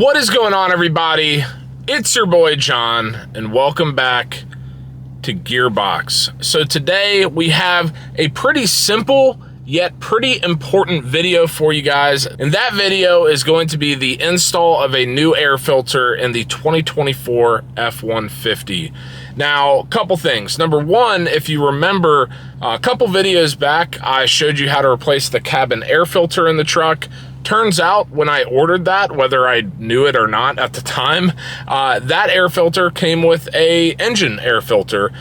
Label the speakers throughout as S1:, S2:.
S1: What is going on, everybody? It's your boy John, and welcome back to Gearbox. So today we have a pretty simple yet pretty important video for you guys, and that video is going to be the install of a new air filter in the 2024 F150. Now, a couple things. Number one, if you remember a couple videos back, I showed you how to replace the cabin air filter in the truck. Turns out when I ordered that, whether I knew it or not at the time, that air filter came with a engine air filter.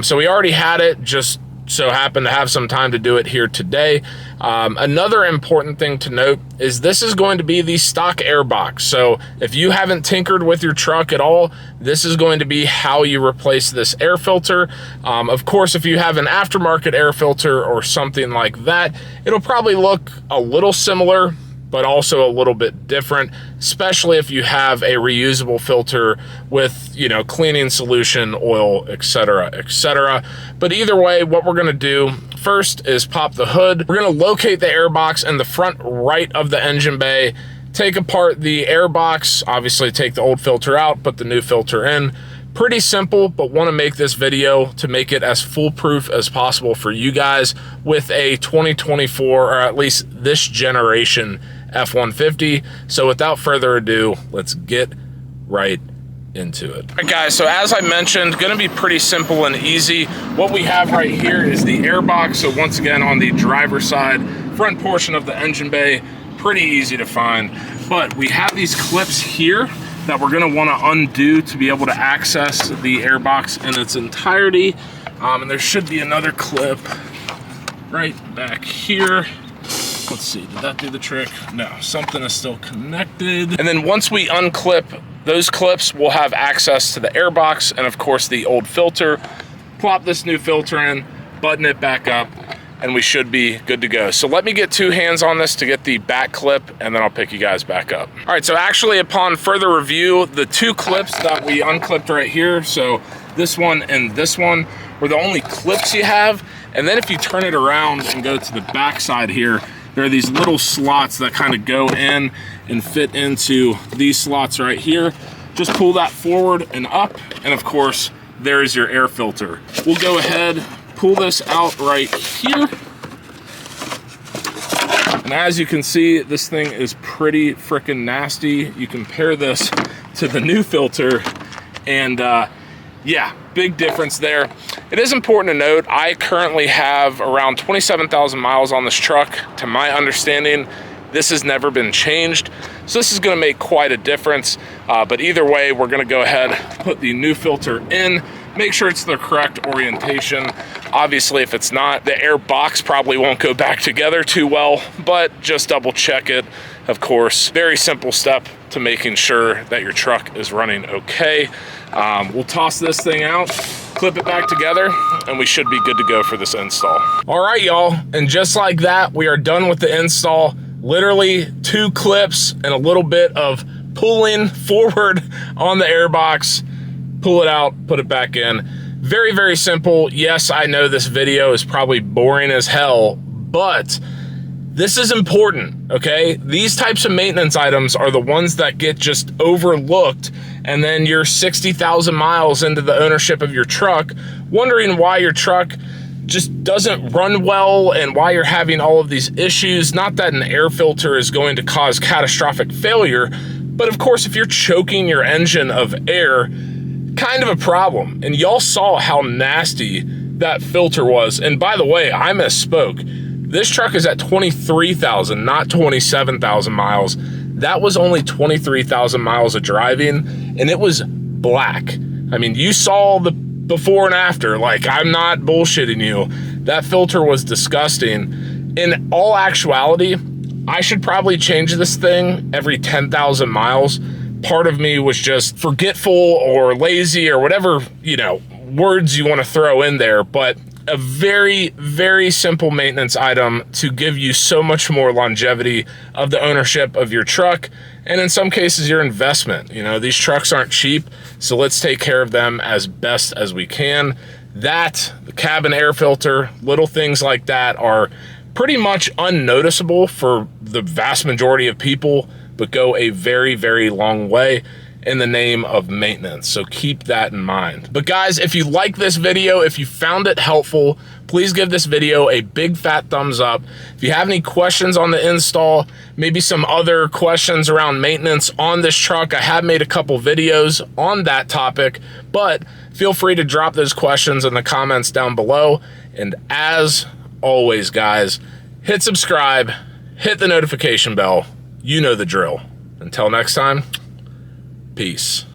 S1: So we already had it, just so happened to have some time to do it here today. Another important thing to note is this is going to be the stock air box. So if you haven't tinkered with your truck at all, this is going to be how you replace this air filter. Of course, if you have an aftermarket air filter or something like that, it'll probably look a little similar, but also a little bit different, especially if you have a reusable filter with, you know, cleaning solution, oil, etc., etc. But either way, what we're gonna do first is pop the hood. We're gonna locate the air box in the front right of the engine bay, take apart the air box, obviously take the old filter out, put the new filter in. Pretty simple, but want to make this video to make it as foolproof as possible for you guys with a 2024, or at least this generation F150. So without further ado, let's get right into it. All right, guys, so as I mentioned, gonna be pretty simple and easy. What we have right here is the air box. So once again, on the driver's side, front portion of the engine bay, pretty easy to find. But we have these clips here that we're gonna wanna undo to be able to access the air box in its entirety. And there should be another clip right back here. Let's see, did that do the trick? No, something is still connected. And then once we unclip those clips, we'll have access to the air box and of course the old filter. Plop this new filter in, button it back up, and we should be good to go. So let me get two hands on this to get the back clip, and then I'll pick you guys back up. All right, so actually upon further review, the two clips that we unclipped right here, so this one and this one, were the only clips you have. And then if you turn it around and go to the back side here, there are these little slots that kind of go in and fit into these slots right here. Just pull that forward and up, and of course, there's your air filter. We'll go ahead, pull this out right here. And as you can see, this thing is pretty freaking nasty. You compare this to the new filter, and yeah, big difference there. It is important to note, I currently have around 27,000 miles on this truck. To my understanding, this has never been changed. So this is gonna make quite a difference. But either way, we're gonna go ahead, put the new filter in, make sure it's the correct orientation. Obviously, if it's not, the air box probably won't go back together too well, but just double check it. Of course, very simple step to making sure that your truck is running okay. We'll toss this thing out, clip it back together, and we should be good to go for this install. All right, y'all, and just like that, we are done with the install. Literally two clips and a little bit of pulling forward on the air box. Pull it out, put it back in. Very, very simple. Yes, I know this video is probably boring as hell, but this is important, okay? These types of maintenance items are the ones that get just overlooked, and then you're 60,000 miles into the ownership of your truck, wondering why your truck just doesn't run well and why you're having all of these issues. Not that an air filter is going to cause catastrophic failure, but of course, if you're choking your engine of air, kind of a problem. And y'all saw how nasty that filter was. And by the way, I misspoke. This truck is at 23,000, not 27,000 miles. That was only 23,000 miles of driving, and it was black. I mean, you saw the before and after. Like, I'm not bullshitting you. That filter was disgusting. In all actuality, I should probably change this thing every 10,000 miles. Part of me was just forgetful or lazy or whatever, you know, words you want to throw in there, but a very, very simple maintenance item to give you so much more longevity of the ownership of your truck, and in some cases your investment. You know, these trucks aren't cheap, so let's take care of them as best as we can. That, the cabin air filter, little things like that are pretty much unnoticeable for the vast majority of people, but go a very, very long way in the name of maintenance. So keep that in mind. But guys, if you like this video, if you found it helpful, please give this video a big fat thumbs up. If you have any questions on the install, maybe some other questions around maintenance on this truck, I have made a couple videos on that topic, but feel free to drop those questions in the comments down below. And as always, guys, hit subscribe, hit the notification bell. You know the drill. Until next time, peace.